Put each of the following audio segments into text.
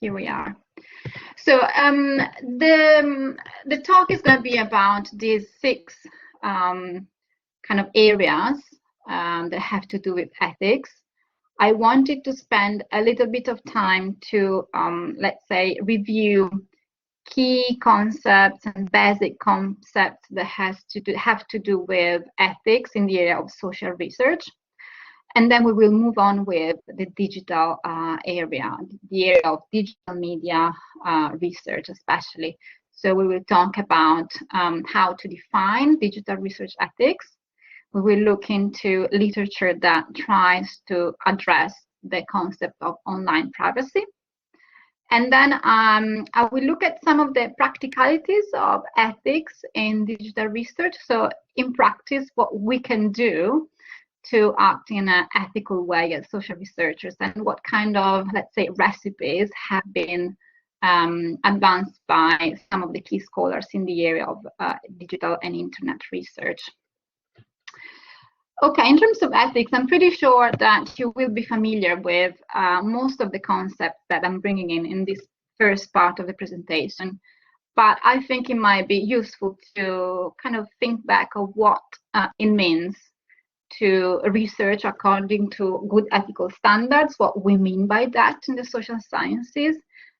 Here we are. So the talk is going to be about these 6 kind of areas that have to do with ethics. I wanted to spend a little bit of time to, let's say, review key concepts and basic concepts that have to do with ethics in the area of social research. And then we will move on with the digital area, the area of digital media research especially. So we will talk about how to define digital research ethics. We will look into literature that tries to address the concept of online privacy. And then I will look at some of the practicalities of ethics in digital research. So in practice, what we can do to act in an ethical way as social researchers, and what kind of, let's say, recipes have been advanced by some of the key scholars in the area of digital and internet research. Okay, in terms of ethics, I'm pretty sure that you will be familiar with most of the concepts that I'm bringing in this first part of the presentation, but I think it might be useful to kind of think back of what it means to research according to good ethical standards, what we mean by that in the social sciences,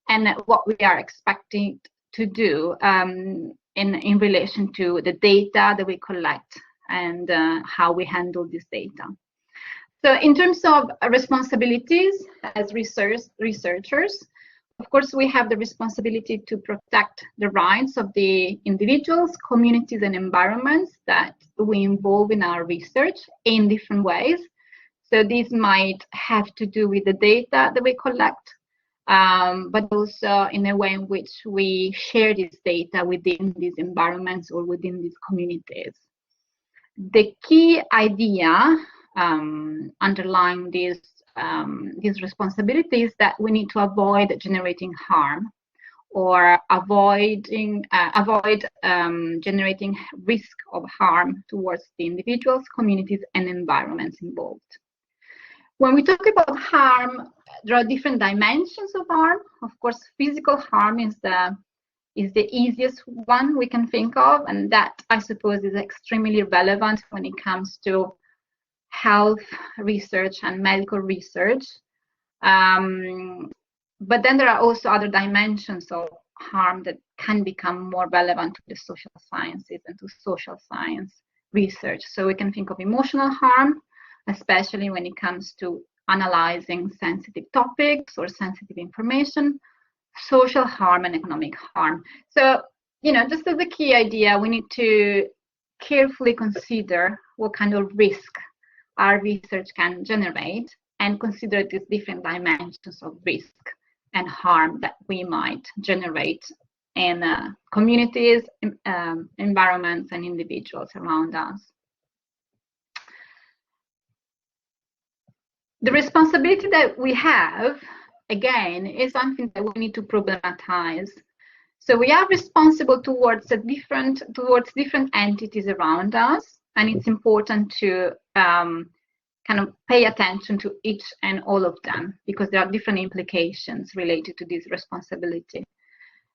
and what we are expecting to do in relation to the data that we collect and how we handle this data. So in terms of responsibilities as researchers, of course, we have the responsibility to protect the rights of the individuals, communities, and environments that we involve in our research in different ways. So these might have to do with the data that we collect, but also in a way in which we share this data within these environments or within these communities. The key idea underlying this responsibilities that we need to avoid generating harm or avoid generating risk of harm towards the individuals, communities, and environments involved. When we talk about harm, there are different dimensions of harm. Of course, physical harm is the easiest one we can think of, and that, I suppose, is extremely relevant when it comes to health research and medical research. But then there are also other dimensions of harm that can become more relevant to the social sciences and to social science research. So we can think of emotional harm, especially when it comes to analyzing sensitive topics or sensitive information, social harm, and economic harm. So, you know, just as a key idea, we need to carefully consider what kind of risk our research can generate and consider these different dimensions of risk and harm that we might generate in communities, environments, and individuals around us. The responsibility that we have, again, is something that we need to problematize. So we are responsible towards different entities around us, and it's important to kind of pay attention to each and all of them, because there are different implications related to this responsibility.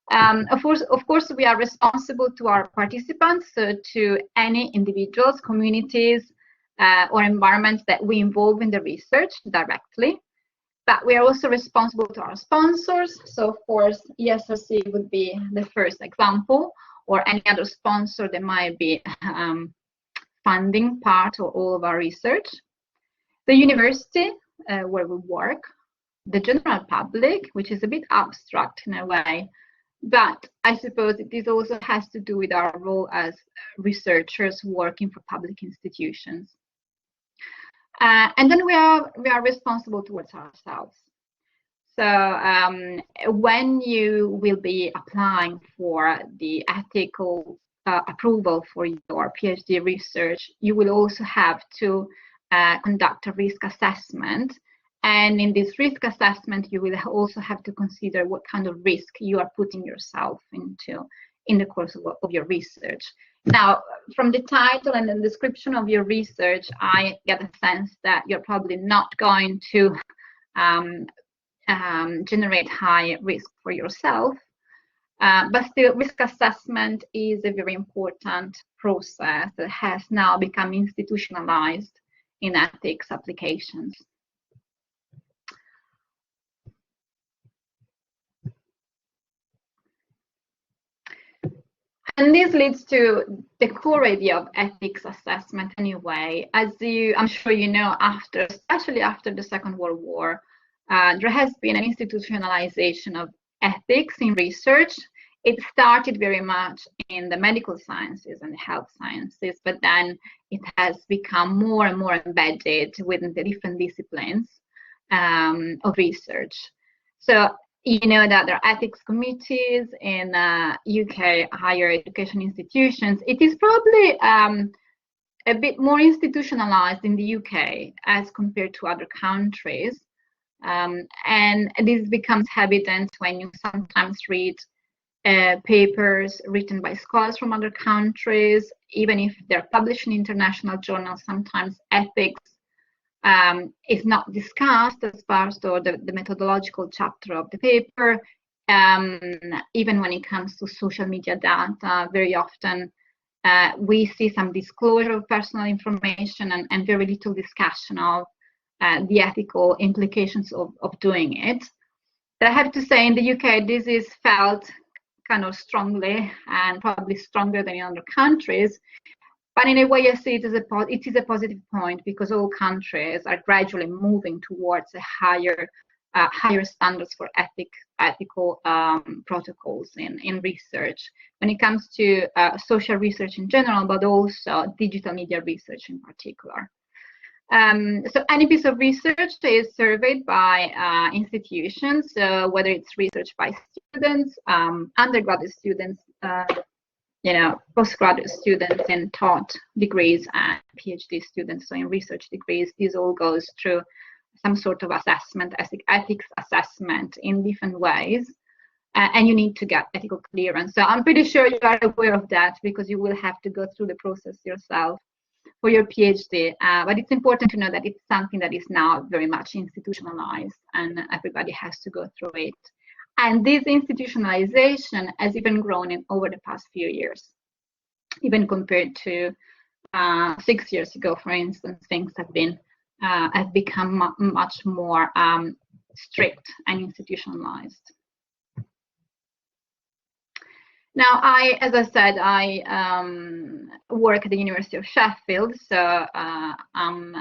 Of course, we are responsible to our participants, so to any individuals, communities, or environments that we involve in the research directly. But we are also responsible to our sponsors. So, of course, ESRC would be the first example, or any other sponsor that might be funding part or all of our research. The university where we work, the general public, which is a bit abstract in a way, but I suppose this also has to do with our role as researchers working for public institutions. And then we are responsible towards ourselves. So when you will be applying for the ethical approval for your PhD research, you will also have to conduct a risk assessment. And in this risk assessment, you will also have to consider what kind of risk you are putting yourself into in the course of your research. Now, from the title and the description of your research, I get a sense that you're probably not going to generate high risk for yourself. But still, risk assessment is a very important process that has now become institutionalized in ethics applications. And this leads to the core idea of ethics assessment anyway. As I'm sure you know, especially after the Second World War, there has been an institutionalization of ethics in research. It started very much in the medical sciences and health sciences, but then it has become more and more embedded within the different disciplines of research. So you know that there are ethics committees in UK higher education institutions. It is probably a bit more institutionalized in the UK as compared to other countries. And this becomes evident when you sometimes read papers written by scholars from other countries, even if they're published in international journals. Sometimes ethics is not discussed as part of the methodological chapter of the paper. Even when it comes to social media data, very often we see some disclosure of personal information and very little discussion of the ethical implications of doing it. But I have to say, in the UK, this is felt kind of strongly, and probably stronger than in other countries. But in a way, I see it is a positive point, because all countries are gradually moving towards a higher standards for ethical protocols in research when it comes to social research in general, but also digital media research in particular. So any piece of research is surveyed by institutions, whether it's research by students, undergraduate students, postgraduate students in taught degrees, and PhD students, so in research degrees. This all goes through some sort of assessment, ethics assessment in different ways, and you need to get ethical clearance. So I'm pretty sure you are aware of that, because you will have to go through the process yourself for your PhD. But it's important to know that it's something that is now very much institutionalized, and everybody has to go through it. And this institutionalization has even grown over the past few years, even compared to 6 years ago, for instance. Things have become much more strict and institutionalized. Now, as I said, I work at the University of Sheffield, so I'm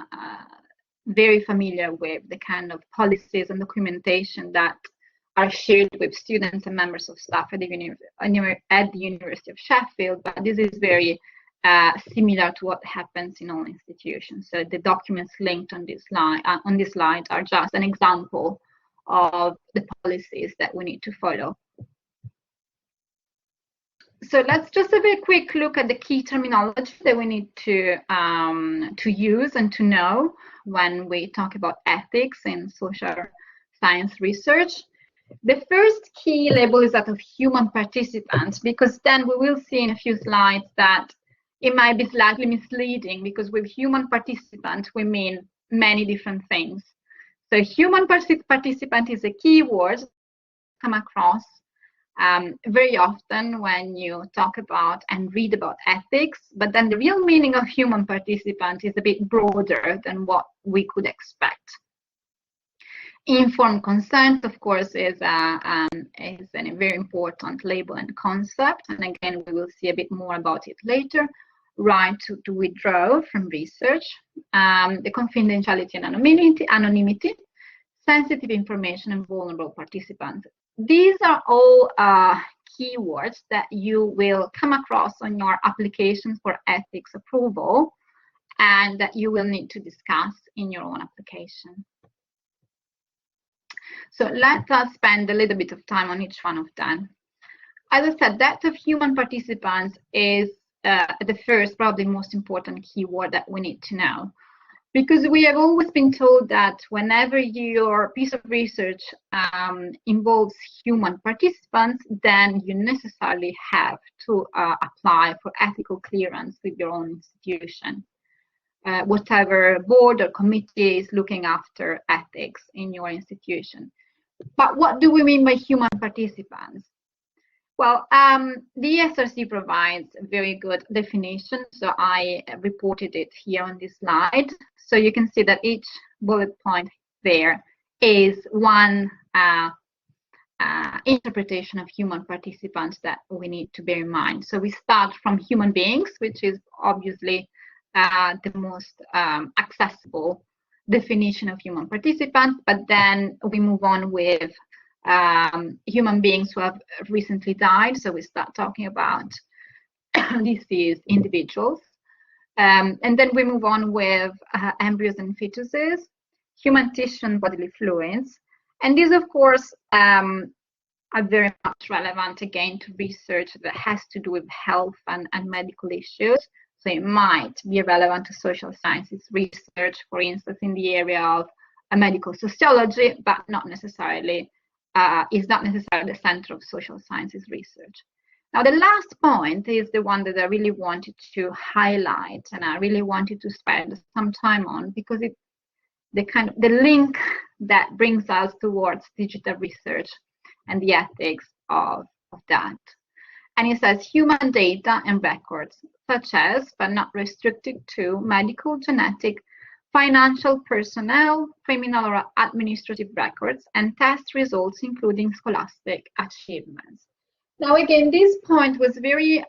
very familiar with the kind of policies and documentation that are shared with students and members of staff at the University of Sheffield. But this is very similar to what happens in all institutions. So the documents linked on this slide are just an example of the policies that we need to follow. So let's just have a quick look at the key terminology that we need to use and to know when we talk about ethics in social science research. The first key label is that of human participants, because then we will see in a few slides that it might be slightly misleading, because with human participant we mean many different things. So human participant is a keyword come across very often when you talk about and read about ethics, but then the real meaning of human participant is a bit broader than what we could expect. Informed consent, of course, is a very important label and concept, and again we will see a bit more about it later. Right to withdraw from research, the confidentiality and anonymity, sensitive information, and vulnerable participants. These are all keywords that you will come across on your applications for ethics approval, and that you will need to discuss in your own application. So let us spend a little bit of time on each one of them. As I said, that of human participants is the first, probably most important keyword that we need to know. Because we have always been told that whenever your piece of research involves human participants, then you necessarily have to apply for ethical clearance with your own institution. Whatever board or committee is looking after ethics in your institution. But what do we mean by human participants? Well, the ESRC provides a very good definition, so I reported it here on this slide. So you can see that each bullet point there is one interpretation of human participants that we need to bear in mind. So we start from human beings, which is obviously the most accessible definition of human participants, but then we move on with human beings who have recently died. So we start talking about deceased individuals. And then we move on with embryos and fetuses, human tissue and bodily fluids. And these, of course, are very much relevant, again, to research that has to do with health and medical issues. So it might be relevant to social sciences research, for instance, in the area of medical sociology, but not necessarily is not necessarily the center of social sciences research. Now, the last point is the one that I really wanted to highlight, and I really wanted to spend some time on, because it's the link that brings us towards digital research and the ethics of that. And it says human data and records, such as, but not restricted to, medical, genetic, financial, personnel, criminal or administrative records, and test results, including scholastic achievements. Now, again, this point was very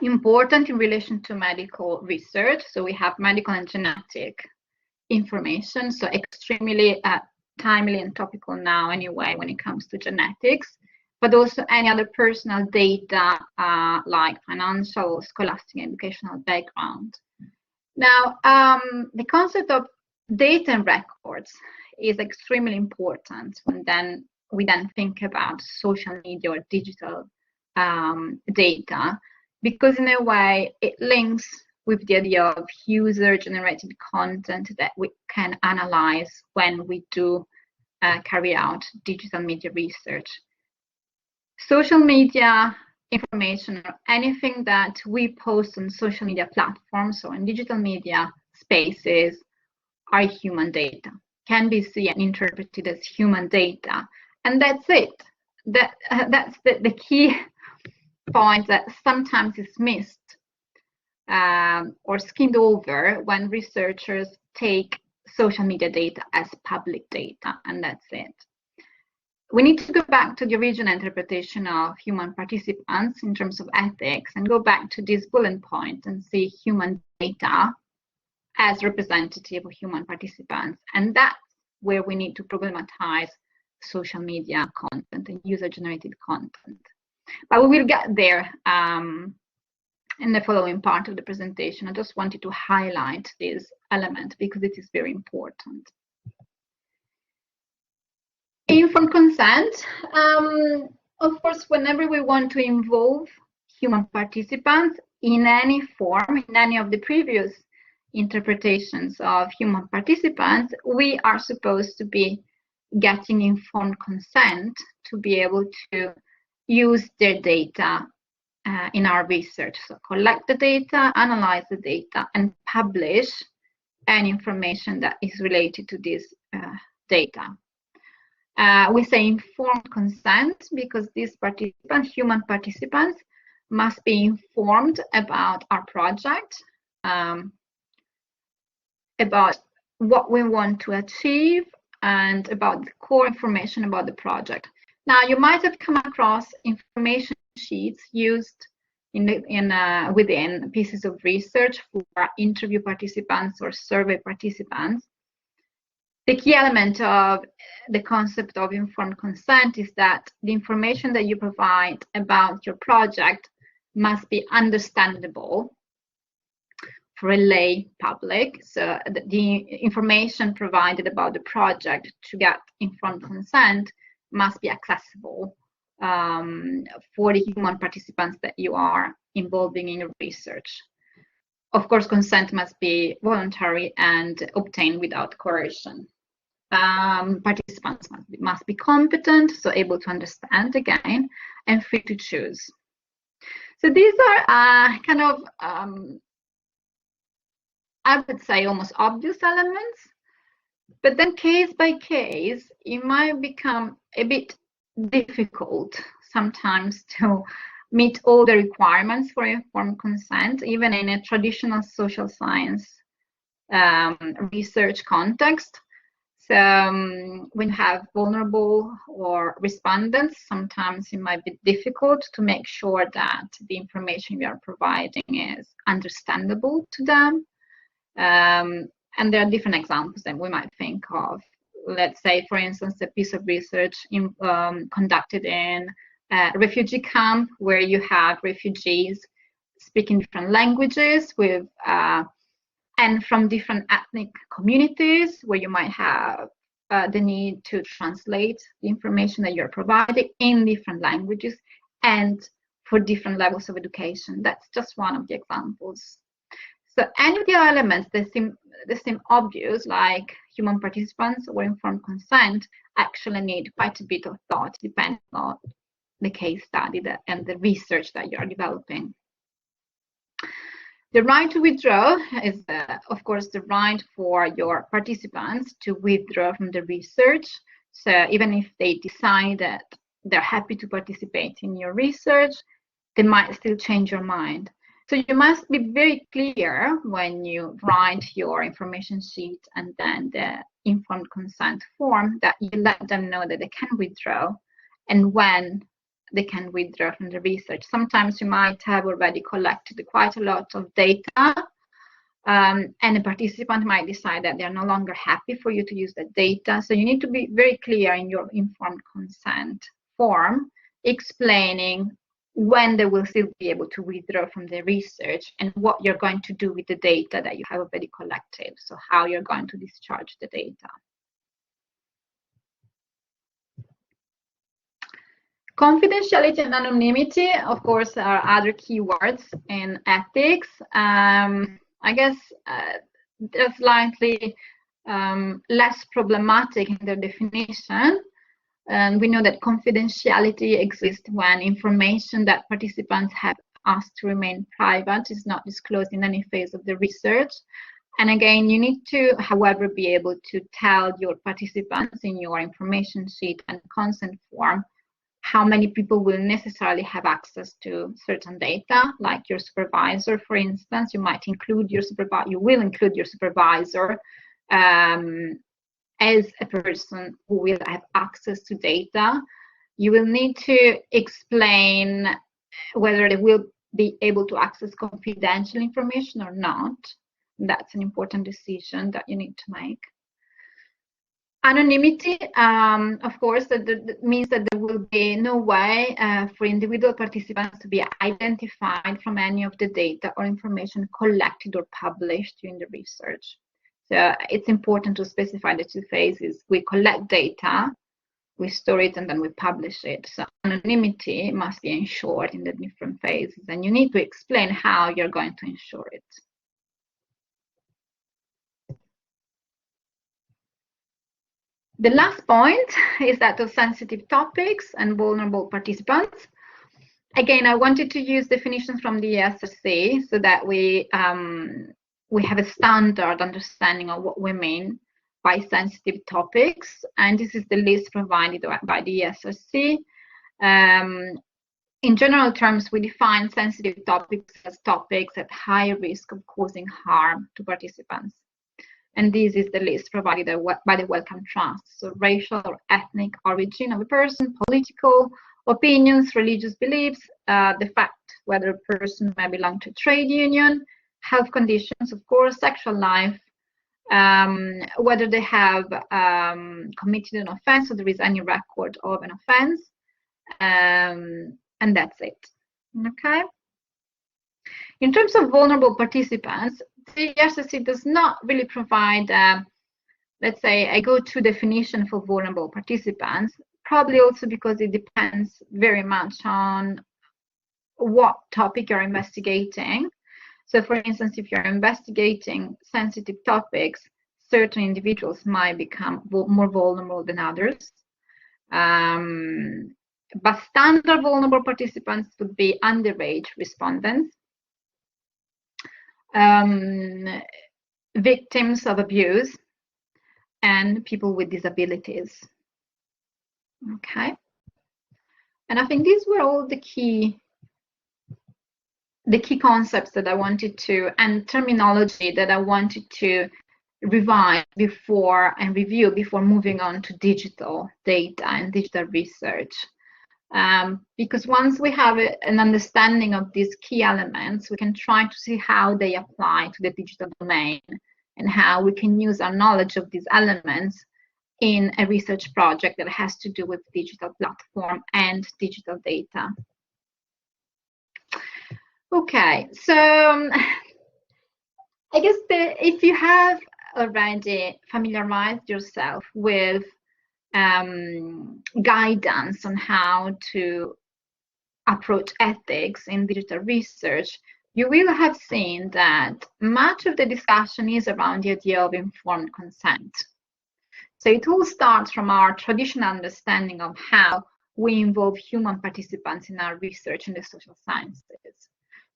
important in relation to medical research. So we have medical and genetic information, so extremely timely and topical now anyway when it comes to genetics, but also any other personal data like financial, scholastic, educational background. Now, the concept of data and records is extremely important when we then think about social media or digital data, because in a way it links with the idea of user-generated content that we can analyze when we do carry out digital media research. Social media information or anything that we post on social media platforms or in digital media spaces are human data, can be seen and interpreted as human data. And that's it. That's the key point that sometimes is missed or skimmed over when researchers take social media data as public data, and that's it. We need to go back to the original interpretation of human participants in terms of ethics and go back to this bullet point and see human data as representative of human participants. And that's where we need to problematize social media content and user-generated content. But we will get there in the following part of the presentation. I just wanted to highlight this element because it is very important. Informed consent. Of course, whenever we want to involve human participants in any form, in any of the previous interpretations of human participants, we are supposed to be getting informed consent to be able to use their data in our research. So collect the data, analyze the data, and publish any information that is related to this data. We say informed consent because these participants, human participants, must be informed about our project, about what we want to achieve, and about the core information about the project. Now, you might have come across information sheets used within pieces of research for interview participants or survey participants. The key element of the concept of informed consent is that the information that you provide about your project must be understandable for a lay public. So the information provided about the project to get informed consent must be accessible for the human participants that you are involving in your research. Of course, consent must be voluntary and obtained without coercion. Participants must be competent, so able to understand again, and free to choose. So these are kind of, I would say, almost obvious elements, But then case by case, it might become a bit difficult sometimes to meet all the requirements for informed consent, even in a traditional social science research context. So when you have vulnerable or respondents, sometimes it might be difficult to make sure that the information we are providing is understandable to them. And there are different examples that we might think of. Let's say, for instance, a piece of research conducted in a refugee camp where you have refugees speaking different languages with and from different ethnic communities, where you might have the need to translate the information that you're providing in different languages and for different levels of education. That's just one of the examples. So any of the elements that seem obvious, like human participants or informed consent, actually need quite a bit of thought, depending on the case study and the research that you're developing. The right to withdraw is, of course, the right for your participants to withdraw from the research. So even if they decide that they're happy to participate in your research, they might still change your mind. So you must be very clear when you write your information sheet and then the informed consent form that you let them know that they can withdraw and when they can withdraw from the research. Sometimes you might have already collected quite a lot of data and a participant might decide that they're no longer happy for you to use that data. So you need to be very clear in your informed consent form, explaining when they will still be able to withdraw from the research and what you're going to do with the data that you have already collected. So how you're going to discharge the data. Confidentiality and anonymity, of course, are other keywords in ethics. I guess they're slightly less problematic in their definition. And we know that confidentiality exists when information that participants have asked to remain private is not disclosed in any phase of the research. And again, you need to, however, be able to tell your participants in your information sheet and consent form how many people will necessarily have access to certain data, like your supervisor, for instance. You might include your supervisor, you will include your supervisor as a person who will have access to data. You will need to explain whether they will be able to access confidential information or not. That's an important decision that you need to make. Anonymity, of course, that means that there will be no way for individual participants to be identified from any of the data or information collected or published during the research. So it's important to specify the two phases. We collect data, we store it, and then we publish it. So anonymity must be ensured in the different phases, and you need to explain how you're going to ensure it. The last point is that of sensitive topics and vulnerable participants. Again, I wanted to use definitions from the ESRC so that we have a standard understanding of what we mean by sensitive topics. And this is the list provided by the ESRC. In general terms, we define sensitive topics as topics at high risk of causing harm to participants. And this is the list provided by the Wellcome Trust. So racial or ethnic origin of a person, political opinions, religious beliefs, the fact whether a person may belong to a trade union, health conditions, of course, sexual life, whether they have committed an offense or there is any record of an offense, and that's it. Okay. In terms of vulnerable participants, the ESRC does not really provide, let's say, a go-to definition for vulnerable participants, probably also because it depends very much on what topic you're investigating. So, for instance, if you're investigating sensitive topics, certain individuals might become more vulnerable than others. But standard vulnerable participants would be underage respondents, victims of abuse, and people with disabilities. Okay. And I think these were all the key concepts that I wanted to, and terminology that I wanted to revise before and review before moving on to digital data and digital research. Because once we have an understanding of these key elements, we can try to see how they apply to the digital domain and how we can use our knowledge of these elements in a research project that has to do with digital platform and digital data. Okay, so I guess if you have already familiarized yourself with guidance on how to approach ethics in digital research, you will have seen that much of the discussion is around the idea of informed consent. So it all starts from our traditional understanding of how we involve human participants in our research in the social sciences.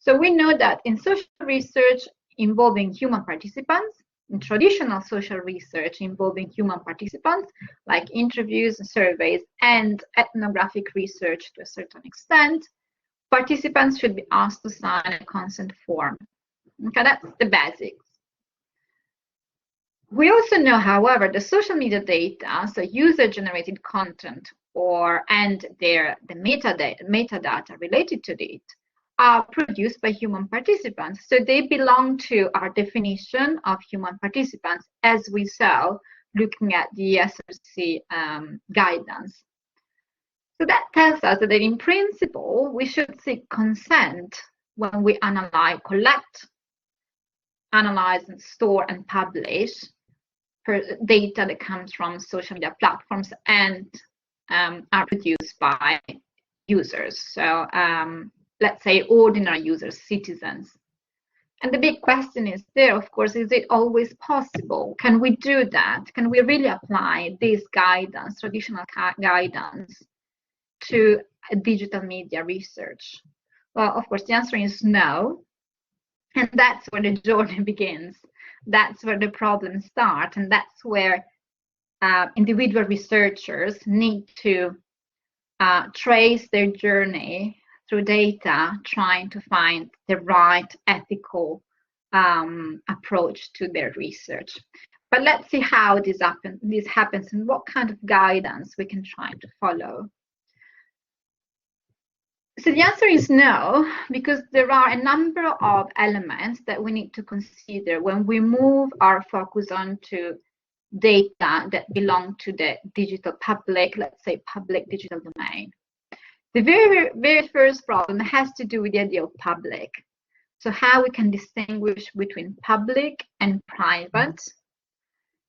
So we know that in social research involving human participants, in traditional social research involving human participants, like interviews, surveys, and ethnographic research to a certain extent, participants should be asked to sign a consent form. Okay, that's the basics. We also know, however, the social media data, so user-generated content and the metadata related to it, are produced by human participants. So they belong to our definition of human participants, as we saw looking at the SRC guidance. So that tells us that in principle, we should seek consent when we collect, analyze, and store and publish data that comes from social media platforms and are produced by users. So let's say ordinary users, citizens. And the big question is there, of course, is it always possible? Can we do that? Can we really apply this guidance, traditional guidance, to digital media research? Well, of course, the answer is no. And that's where the journey begins. That's where the problems start. And that's where individual researchers need to trace their journey through data, trying to find the right ethical approach to their research. But let's see how this happens and what kind of guidance we can try to follow. So the answer is no, because there are a number of elements that we need to consider when we move our focus onto data that belong to the digital public, let's say public digital domain. The very, very first problem has to do with the idea of public. So how we can distinguish between public and private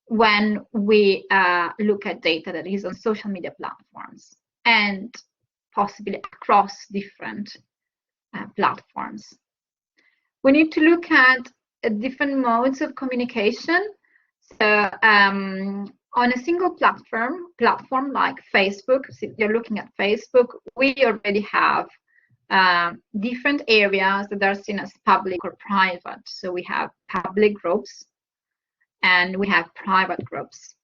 when we look at data that is on social media platforms and possibly across different platforms. We need to look at different modes of communication. So on a single platform like Facebook, so if you're looking at Facebook, we already have different areas that are seen as public or private. So we have public groups and we have private groups.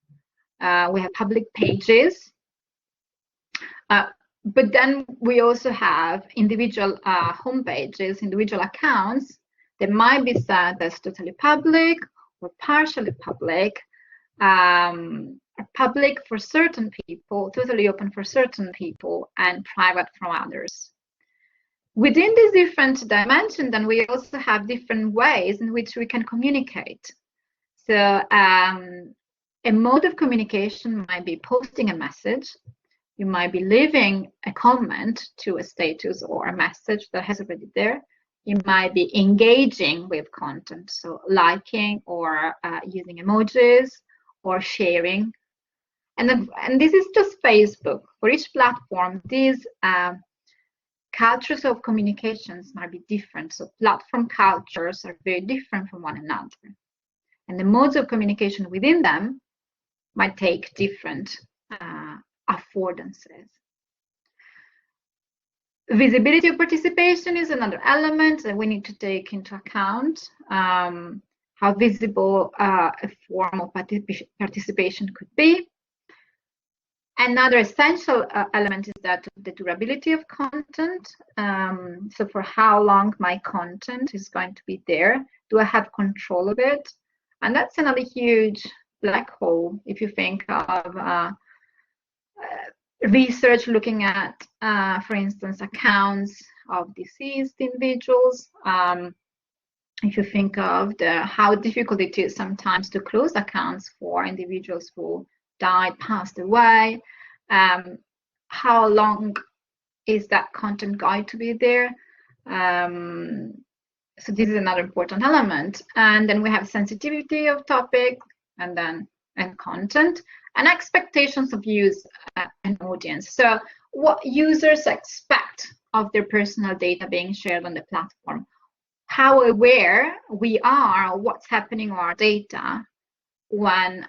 We have public pages. But then we also have individual homepages, individual accounts that might be set as totally public or partially public, public for certain people, totally open for certain people, and private from others. Within these different dimensions, then we also have different ways in which we can communicate. So a mode of communication might be posting a message. You might be leaving a comment to a status or a message that has already there. You might be engaging with content, so liking or using emojis or sharing. And this is just Facebook. For each platform, these cultures of communications might be different. So platform cultures are very different from one another. And the modes of communication within them might take different affordances. Visibility of participation is another element that we need to take into account. how visible a form of participation could be. Another essential element is that the durability of content. So for how long my content is going to be there, do I have control of it? And that's another huge black hole if you think of research looking at, for instance, accounts of deceased individuals. If you think of how difficult it is sometimes to close accounts for individuals who died, passed away, how long is that content going to be there? So this is another important element. And then we have sensitivity of topic and content and expectations of use and audience. So what users expect of their personal data being shared on the platform, how aware we are of what's happening with our data when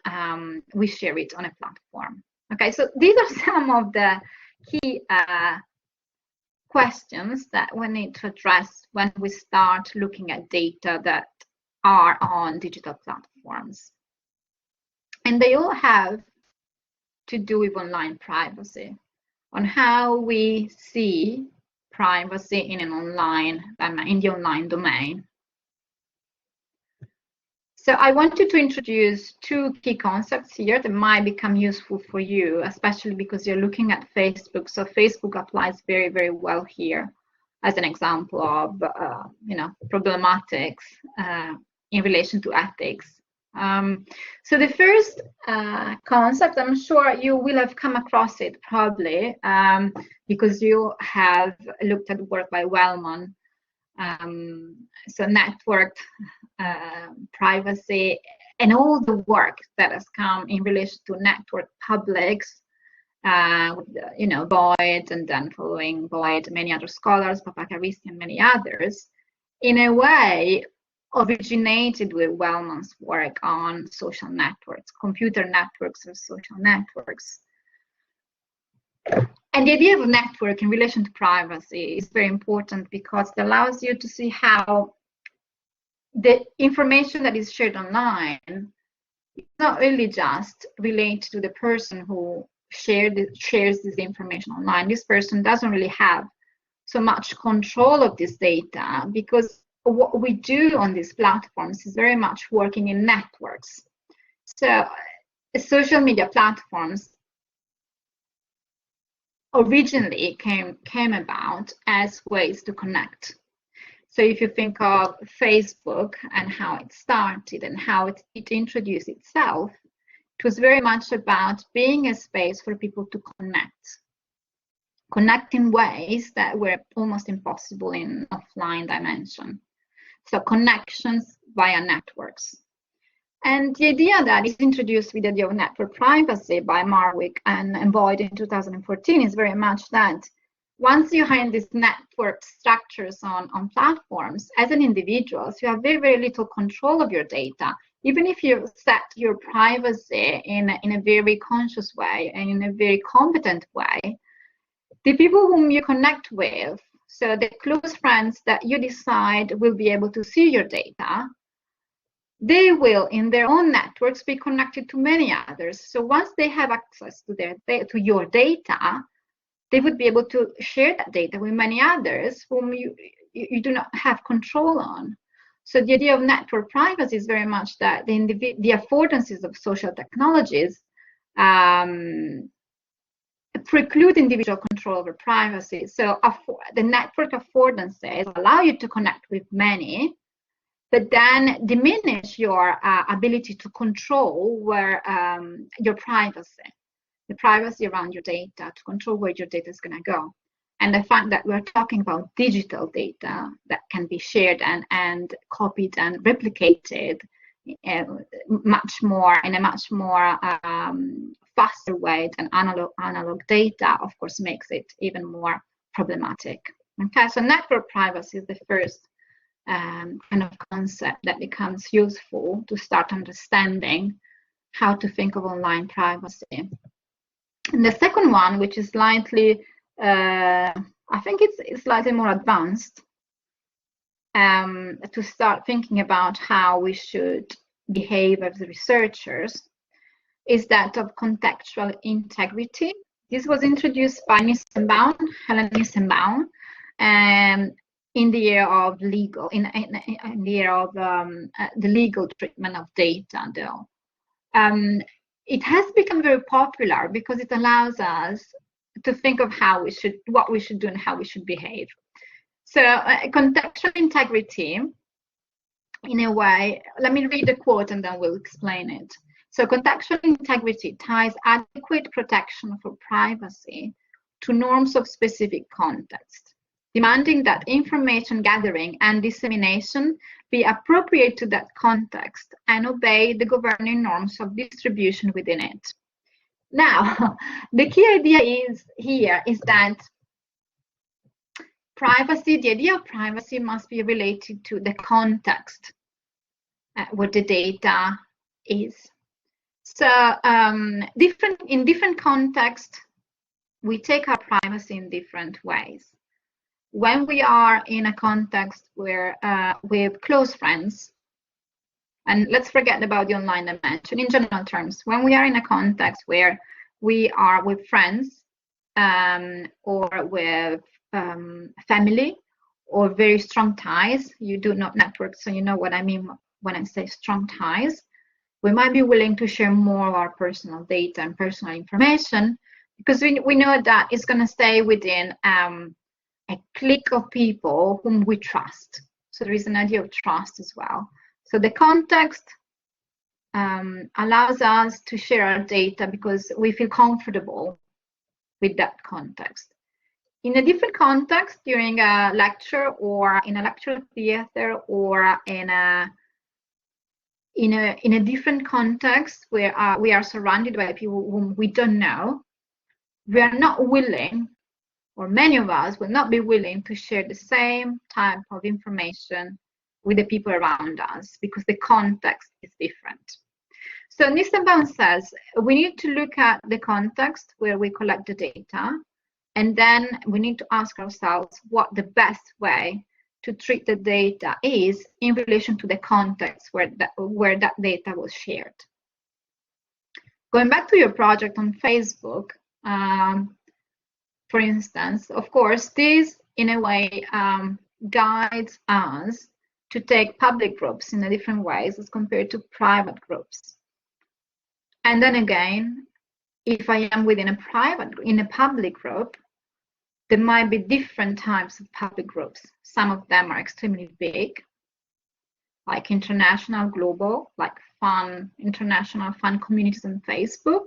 we share it on a platform. Okay, so these are some of the key questions that we need to address when we start looking at data that are on digital platforms. And they all have to do with online privacy, on how we see privacy in the online domain. So I wanted to introduce two key concepts here that might become useful for you, especially because you're looking at Facebook. So Facebook applies very, very well here as an example of problematics in relation to ethics. So the first concept, I'm sure you will have come across it probably because you have looked at work by Wellman. So networked privacy and all the work that has come in relation to network publics, Boyd and then following Boyd, many other scholars, Papakaristi and many others, in a way originated with Wellman's work on social networks, computer networks or social networks. And the idea of a network in relation to privacy is very important because it allows you to see how the information that is shared online is not really just related to the person who shares this information online. This person doesn't really have so much control of this data because what we do on these platforms is very much working in networks. So social media platforms originally came about as ways to connect. So if you think of Facebook and how it started and how it introduced itself, it was very much about being a space for people to connect in ways that were almost impossible in offline dimension. So connections via networks. And the idea that is introduced with the idea of network privacy by Marwick and Boyd in 2014 is very much that once you are in these network structures on platforms, as an individual, you have very, very little control of your data. Even if you set your privacy in a very conscious way and in a very competent way, the people whom you connect with, so the close friends that you decide will be able to see your data, they will, in their own networks, be connected to many others. So once they have access to your data, they would be able to share that data with many others whom you do not have control on. So the idea of network privacy is very much that the affordances of social technologies preclude individual control over privacy. So the network affordances allow you to connect with many, but then diminish your ability to control where your privacy, the privacy around your data, to control where your data is going to go. And the fact that we're talking about digital data that can be shared and copied and replicated much more in a much more faster way than analog data, of course, makes it even more problematic. Okay, so network privacy is the first kind of concept that becomes useful to start understanding how to think of online privacy. And the second one, which is slightly, I think it's slightly more advanced, to start thinking about how we should behave as researchers is that of contextual integrity. This was introduced by Helen Nissenbaum, in the year of legal, in the year of the legal treatment of data, though. It has become very popular because it allows us to think of how we should, what we should do and how we should behave. So contextual integrity, in a way, let me read the quote and then we'll explain it. So contextual integrity ties adequate protection for privacy to norms of specific context, demanding that information gathering and dissemination be appropriate to that context and obey the governing norms of distribution within it. Now, the key idea here is that privacy, the idea of privacy must be related to the context where the data is. So in different contexts, we take our privacy in different ways. When we are in a context where with close friends, and let's forget about the online dimension, in general terms, when we are in a context where we are with friends or with family or very strong ties, you do not network, so you know what I mean when I say strong ties, we might be willing to share more of our personal data and personal information because we know that it's going to stay within a clique of people whom we trust. So there is an idea of trust as well. So the context allows us to share our data because we feel comfortable with that context. In a different context, during a lecture or in a lecture theater or in a different context where we are surrounded by people whom we don't know, we are not willing, or many of us will not be willing to share the same type of information with the people around us because the context is different. So Nissenbaum says we need to look at the context where we collect the data, and then we need to ask ourselves what the best way to treat the data is in relation to the context where that data was shared. Going back to your project on Facebook, for instance, of course, this in a way guides us to take public groups in a different ways as compared to private groups. And then again, if I am within a public group, there might be different types of public groups. Some of them are extremely big, like international, global, like international fun communities on Facebook.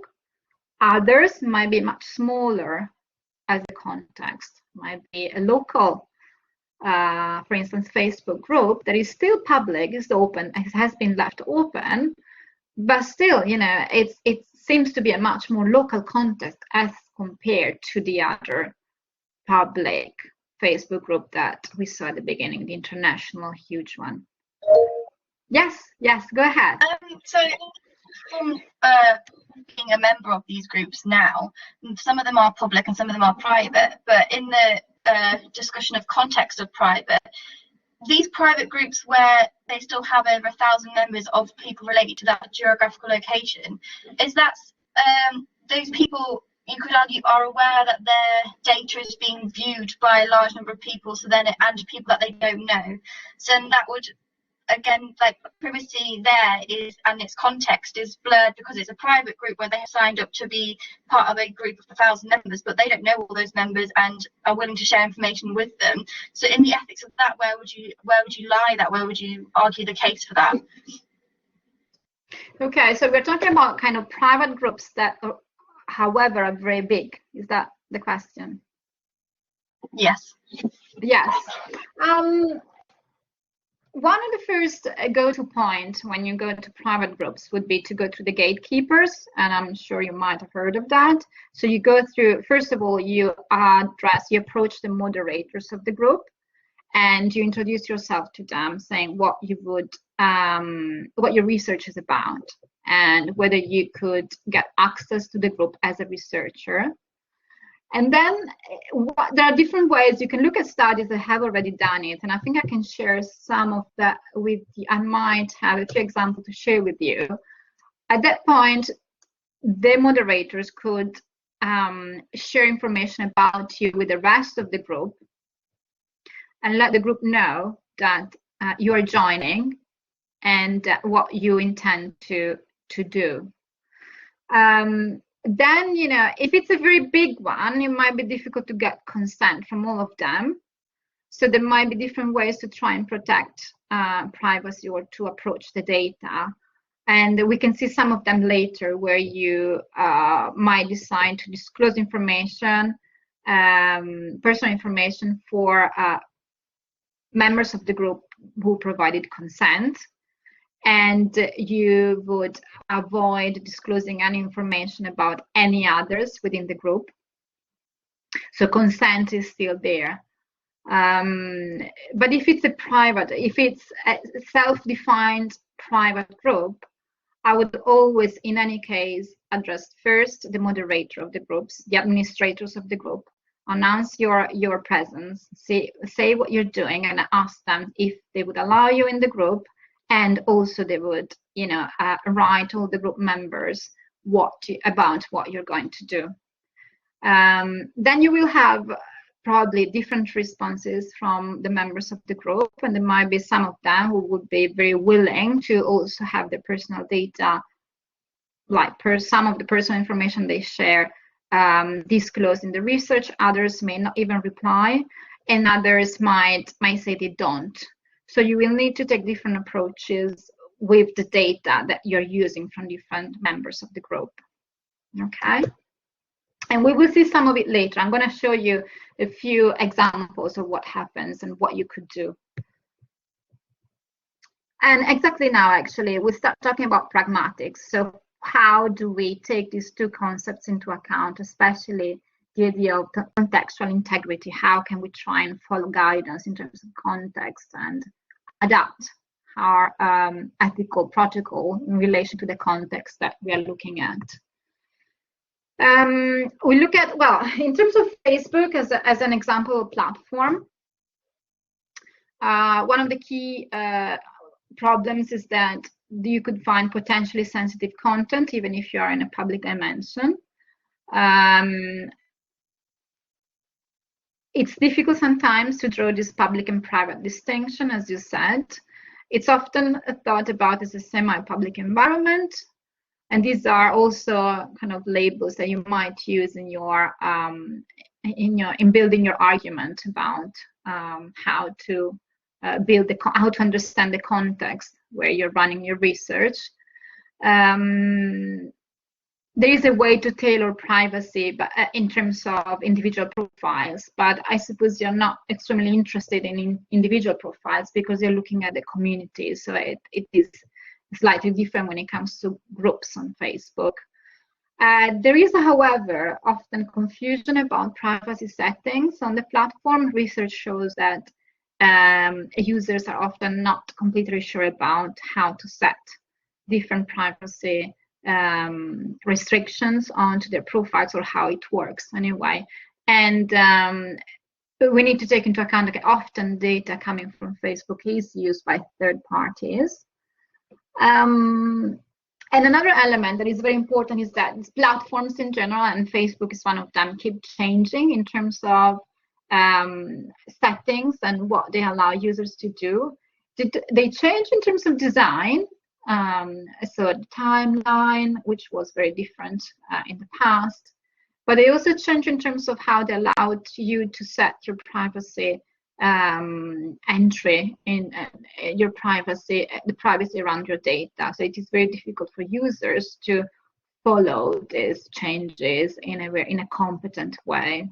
Others might be much smaller as a context, might be a local, for instance, Facebook group that is still public, is open, it has been left open, but still, you know, it seems to be a much more local context as compared to the other public Facebook group that we saw at the beginning, the international huge one. Yes, go ahead. So from being a member of these groups now, some of them are public and some of them are private, but in the discussion of context of private, these private groups where they still have over 1,000 members of people related to that geographical location, is that those people, you could argue, are aware that their data is being viewed by a large number of people, so then and people that they don't know. So that would, again, like privacy there is, and its context is blurred because it's a private group where they have signed up to be part of a group of 1,000 members, but they don't know all those members and are willing to share information with them. So in the ethics of that, where would you lie that? Where would you argue the case for that? Okay, so we're talking about kind of private groups that are, however, are very big. Is that the question? Yes. Yes. One of the first go-to points when you go to private groups would be to go through the gatekeepers, and I'm sure you might have heard of that. So you go through, first of all, you approach the moderators of the group, and you introduce yourself to them, saying what you would, what your research is about, and whether you could get access to the group as a researcher. And then what there are different ways you can look at studies that have already done it, and I think I can share some of that with you. I might have a few examples to share with you. At that point, the moderators could share information about you with the rest of the group and let the group know that you are joining and what you intend to do. Then, you know, if it's a very big one, it might be difficult to get consent from all of them. So there might be different ways to try and protect privacy or to approach the data. And we can see some of them later where you might decide to disclose information, personal information for members of the group who provided consent. And you would avoid disclosing any information about any others within the group. So consent is still there. But if it's a self-defined private group, I would always, in any case, address first the moderator of the groups, the administrators of the group, announce your presence, say what you're doing, and ask them if they would allow you in the group. And also they would, you know, write all the group members about what you're going to do. Then you will have probably different responses from the members of the group, and there might be some of them who would be very willing to also have their personal data, like some of the personal information they share, disclosed in the research. Others may not even reply, and others might say they don't. So you will need to take different approaches with the data that you're using from different members of the group. Okay? And we will see some of it later. I'm going to show you a few examples of what happens and what you could do. And exactly now, actually, we start talking about pragmatics. So how do we take these two concepts into account, especially the idea of contextual integrity? How can we try and follow guidance in terms of context and adapt our ethical protocol in relation to the context that we are looking at? We look at, well, in terms of Facebook as an example of platform, one of the key problems is that you could find potentially sensitive content even if you are in a public dimension. It's difficult sometimes to draw this public and private distinction, as you said. It's often thought about as a semi-public environment, and these are also kind of labels that you might use in building your argument about how to understand the context where you're running your research. There is a way to tailor privacy, but in terms of individual profiles, but I suppose you're not extremely interested in individual profiles because you're looking at the community. So it is slightly different when it comes to groups on Facebook. There is, however, often confusion about privacy settings on the platform. Research shows that users are often not completely sure about how to set different privacy restrictions onto their profiles or how it works anyway. And we need to take into account that often data coming from Facebook is used by third parties. And another element that is very important is that platforms in general, and Facebook is one of them, keep changing in terms of settings and what they allow users to do. They change in terms of design. So the timeline, which was very different in the past, but they also change in terms of how they allowed you to set your privacy entry in your privacy, the privacy around your data. So it is very difficult for users to follow these changes in a competent way.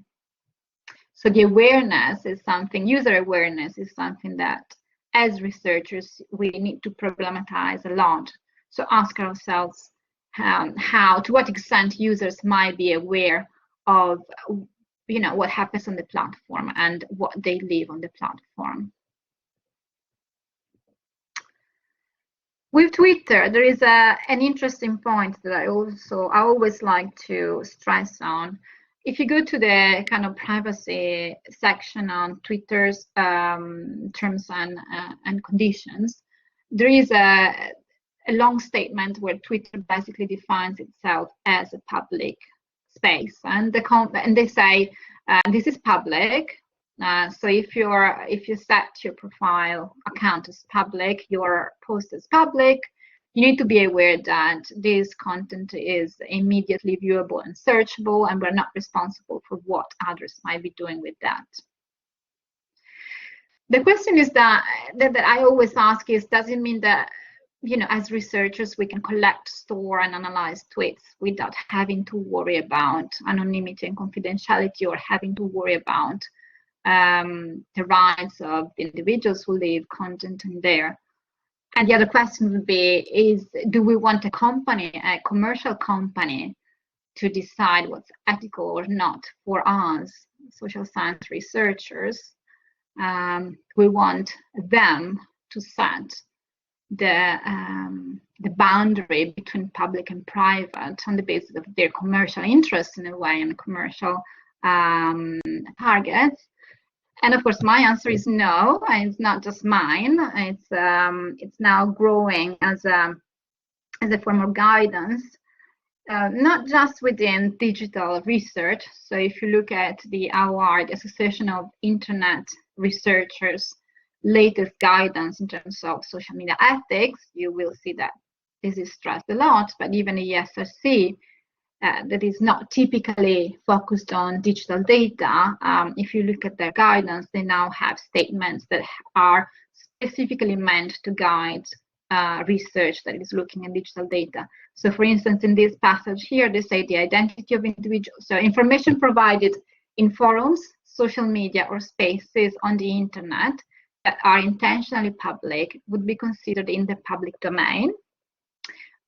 So the awareness is something, user awareness is something that as researchers we need to problematize a lot. So ask ourselves to what extent users might be aware of what happens on the platform and what they leave on the platform. With Twitter, there is an interesting point that I always like to stress on. if you go to the kind of privacy section on Twitter's terms and conditions, there is a long statement where Twitter basically defines itself as a public space, and they say this is public. So if you set your profile account as public, your post is public, you need to be aware that this content is immediately viewable and searchable, and we're not responsible for what others might be doing with that. The question is that I always ask is, does it mean that, you know, as researchers, we can collect, store, and analyze tweets without having to worry about anonymity and confidentiality, or having to worry about the rights of the individuals who leave content in there? And the other question would be, do we want a company, a commercial company, to decide what's ethical or not for us, social science researchers? We want them to set the boundary between public and private on the basis of their commercial interests, in a way, and commercial targets. And of course, my answer is no, and it's not just mine. It's now growing as a form of guidance, not just within digital research. So if you look at the AOR, the Association of Internet Researchers' latest guidance in terms of social media ethics, you will see that this is stressed a lot. But even the ESRC, that is not typically focused on digital data, if you look at their guidance, they now have statements that are specifically meant to guide research that is looking at digital data. So for instance, in this passage here, they say the identity of individuals, so information provided in forums, social media, or spaces on the internet that are intentionally public would be considered in the public domain.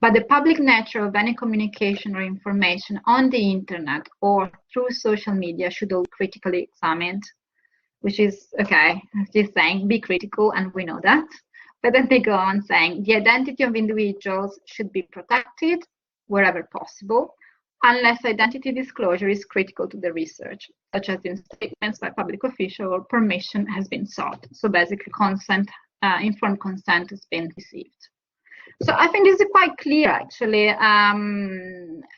But the public nature of any communication or information on the internet or through social media should all critically examined, which is, okay, just saying, be critical, and we know that. But then they go on saying, the identity of individuals should be protected wherever possible, unless identity disclosure is critical to the research, such as in statements by public official or permission has been sought. So basically consent, informed consent has been received. So I think this is quite clear, actually.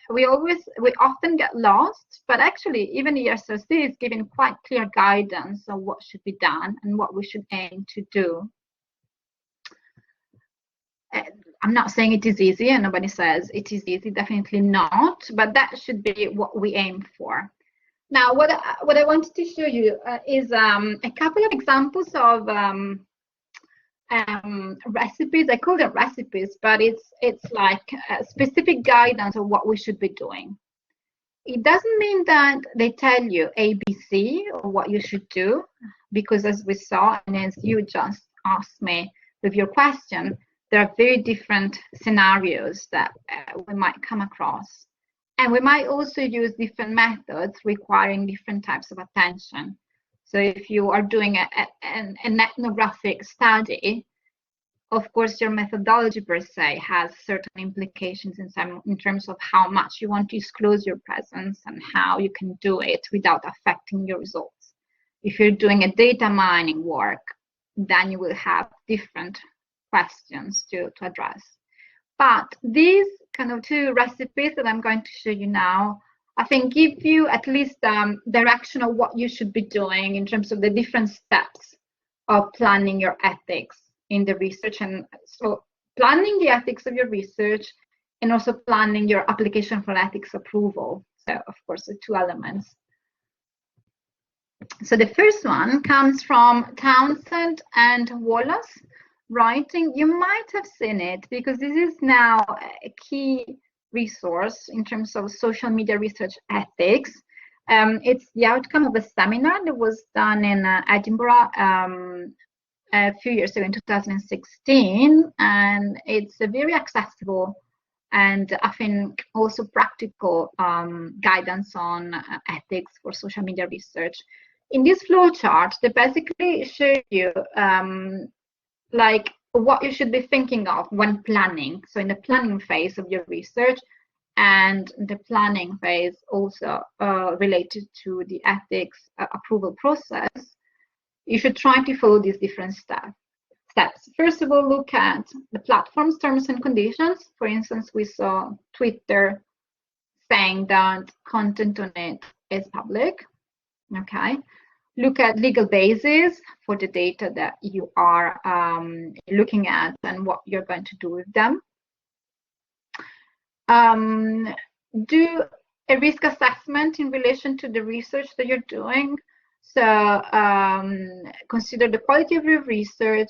We often get lost, but actually even the ESRC is giving quite clear guidance on what should be done and what we should aim to do. I'm not saying it is easy, and nobody says it is easy, definitely not, but that should be what we aim for. Now, what I wanted to show you is a couple of examples of recipes. I call them recipes, but it's like specific guidance of what we should be doing. It doesn't mean that they tell you ABC or what you should do, because as we saw, and as you just asked me with your question, there are very different scenarios that we might come across. And we might also use different methods requiring different types of attention. So if you are doing an ethnographic study, of course, your methodology per se has certain implications in terms of how much you want to disclose your presence and how you can do it without affecting your results. If you're doing a data mining work, then you will have different questions to address. But these kind of two recipes that I'm going to show you now, I think give you at least direction of what you should be doing in terms of the different steps of planning your ethics in the research. And so planning the ethics of your research and also planning your application for ethics approval. So of course, the two elements. So the first one comes from Townsend and Wallace writing. You might have seen it because this is now a key resource in terms of social media research ethics. It's the outcome of a seminar that was done in Edinburgh a few years ago in 2016, and it's a very accessible and I think also practical guidance on ethics for social media research. In this flowchart, they basically show you like what you should be thinking of when planning. So in the planning phase of your research, and the planning phase also related to the ethics approval process, you should try to follow these different steps. First of all, look at the platform's terms and conditions. For instance, we saw Twitter saying that content on it is public. Okay. Look at legal basis for the data that you are looking at and what you're going to do with them. Do a risk assessment in relation to the research that you're doing. So consider the quality of your research,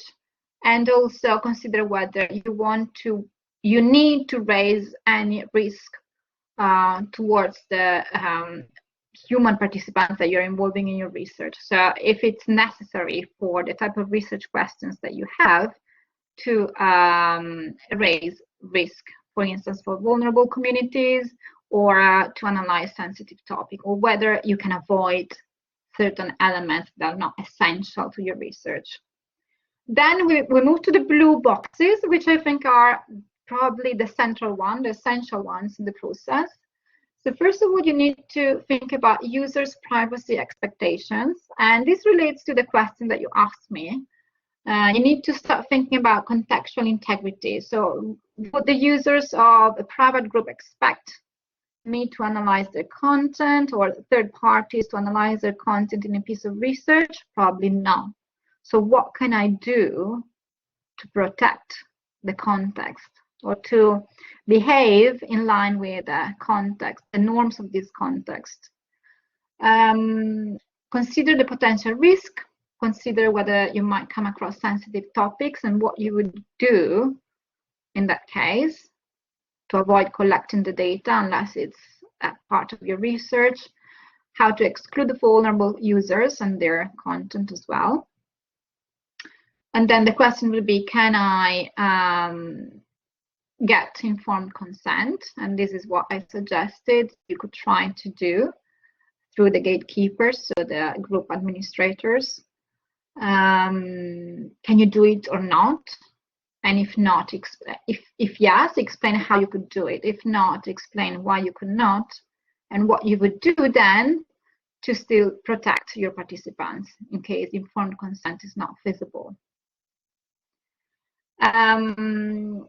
and also consider whether you need to raise any risk towards the human participants that you're involving in your research. So if it's necessary for the type of research questions that you have to raise risk, for instance, for vulnerable communities, or to analyze sensitive topic, or whether you can avoid certain elements that are not essential to your research. Then we move to the blue boxes, which I think are probably the central one, the essential ones in the process. So first of all, you need to think about users' privacy expectations. And this relates to the question that you asked me. You need to start thinking about contextual integrity. So what the users of a private group expect me to analyze their content, or third parties to analyze their content in a piece of research? Probably not. So what can I do to protect the context, or to behave in line with the context, the norms of this context? Consider the potential risk. Consider whether you might come across sensitive topics and what you would do in that case to avoid collecting the data unless it's a part of your research. How to exclude the vulnerable users and their content as well. And then the question will be, can I get informed consent? And this is what I suggested you could try to do through the gatekeepers, so the group administrators. Can you do it or not? And if not, if yes, explain how you could do it. If not, explain why you could not, and what you would do then to still protect your participants in case informed consent is not feasible. And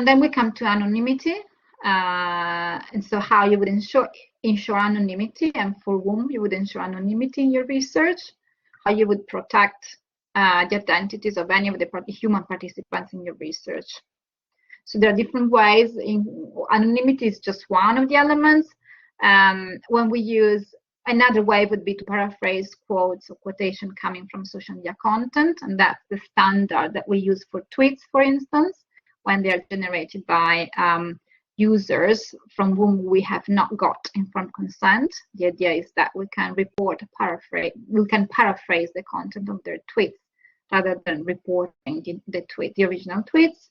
then we come to anonymity. And so how you would ensure anonymity, and for whom you would ensure anonymity in your research, how you would protect the identities of any of the human participants in your research. So there are different ways. Anonymity is just one of the elements. When we use, another way would be to paraphrase quotes or quotation coming from social media content, and that's the standard that we use for tweets, for instance, when they are generated by users from whom we have not got informed consent. The idea is that we can paraphrase the content of their tweets rather than reporting the original tweets.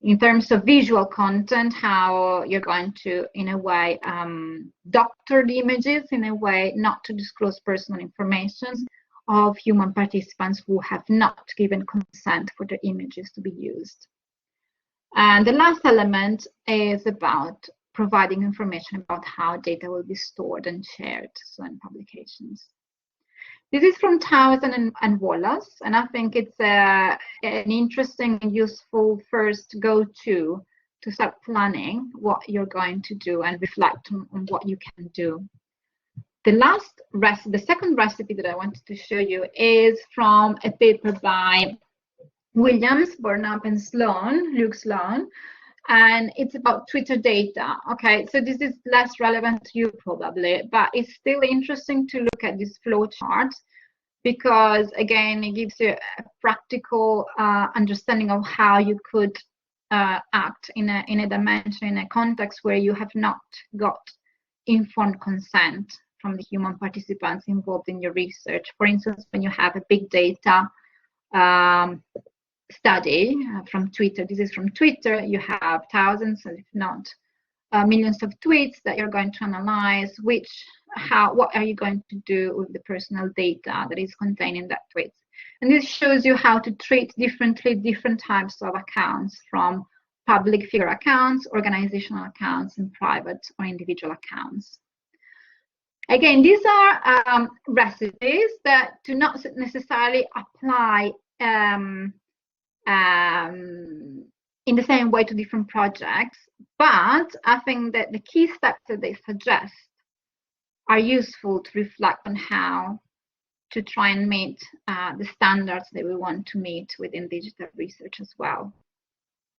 In terms of visual content, how you're going to, in a way, doctor the images in a way not to disclose personal information of human participants who have not given consent for their images to be used. And the last element is about providing information about how data will be stored and shared, so in publications. This is from Towson and Wallace, and I think it's an interesting and useful first go-to to start planning what you're going to do and reflect on what you can do. The second recipe that I wanted to show you is from a paper by Williams, Vulnerab, and Luke Sloan, and it's about Twitter data. Okay, so this is less relevant to you probably, but it's still interesting to look at this flow chart, because again, it gives you a practical understanding of how you could act in a dimension, in a context where you have not got informed consent from the human participants involved in your research. For instance, when you have a big data study from Twitter. This is from Twitter. You have thousands, if not millions of tweets that you're going to analyze. What are you going to do with the personal data that is contained in that tweet? And this shows you how to treat differently different types of accounts, from public figure accounts, organizational accounts, and private or individual accounts. Again, these are recipes that do not necessarily apply in the same way to different projects, but I think that the key steps that they suggest are useful to reflect on how to try and meet the standards that we want to meet within digital research as well.